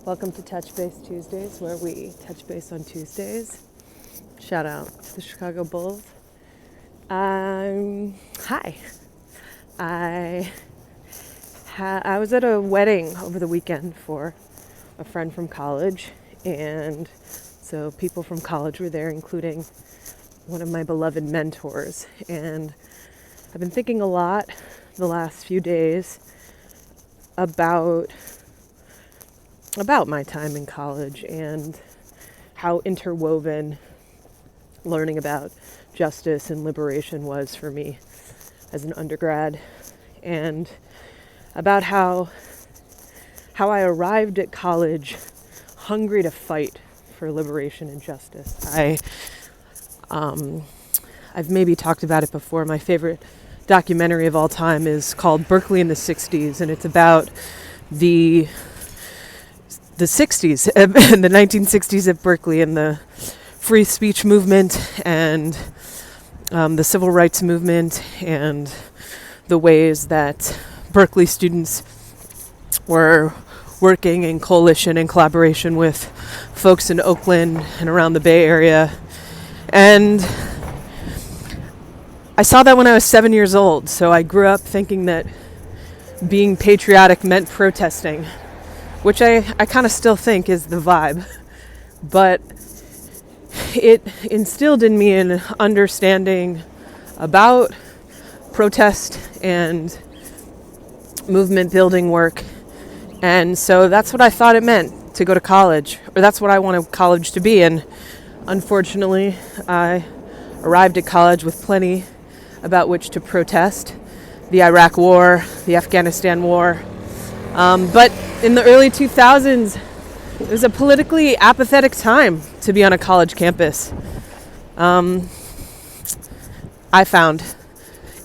Welcome to Touch Base Tuesdays, where we touch base on Tuesdays. Shout out to the Chicago Bulls. Hi. I was at a wedding over the weekend for a friend from college, and so people from college were there, including one of my beloved mentors. And I've been thinking a lot the last few days about my time in college and how interwoven learning about justice and liberation was for me as an undergrad, and about how I arrived at college hungry to fight for liberation and justice. I've maybe talked about it before. My favorite documentary of all time is called Berkeley in the 60s, and it's about the 60s, the 1960s at Berkeley, and the free speech movement and the civil rights movement, and the ways that Berkeley students were working in coalition and collaboration with folks in Oakland and around the Bay Area. And I saw that when I was 7 years old, so I grew up thinking that being patriotic meant protesting, which I kind of still think is the vibe. But it instilled in me an understanding about protest and movement building work. And so that's what I thought it meant to go to college, or that's what I wanted college to be. And unfortunately, I arrived at college with plenty about which to protest: the Iraq War, the Afghanistan War. But in the early 2000s, it was a politically apathetic time to be on a college campus, I found.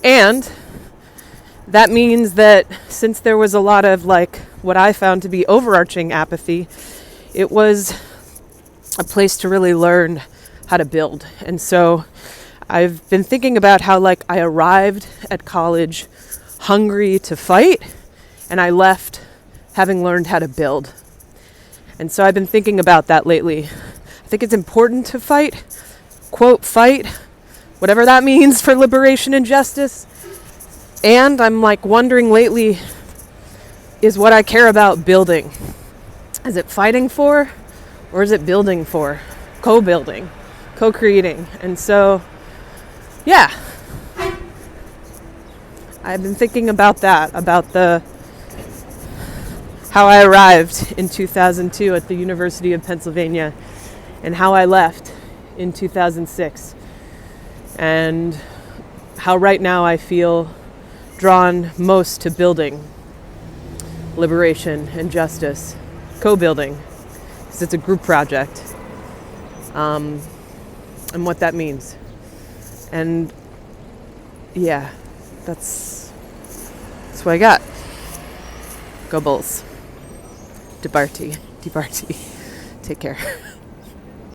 And that means that since there was a lot of what I found to be overarching apathy, it was a place to really learn how to build. And so I've been thinking about how I arrived at college hungry to fight, and I left having learned how to build. And so I've been thinking about that lately. I think it's important to fight, quote, fight, whatever that means for liberation and justice. And I'm wondering lately, is what I care about building? Is it fighting for, or is it building for? Co-building, co-creating. And so, yeah, I've been thinking about that, about how I arrived in 2002 at the University of Pennsylvania, and how I left in 2006, and how right now I feel drawn most to building liberation and justice, co-building, because it's a group project, and what that means. And yeah, that's what I got. Go Bulls. DeBarty. Take care.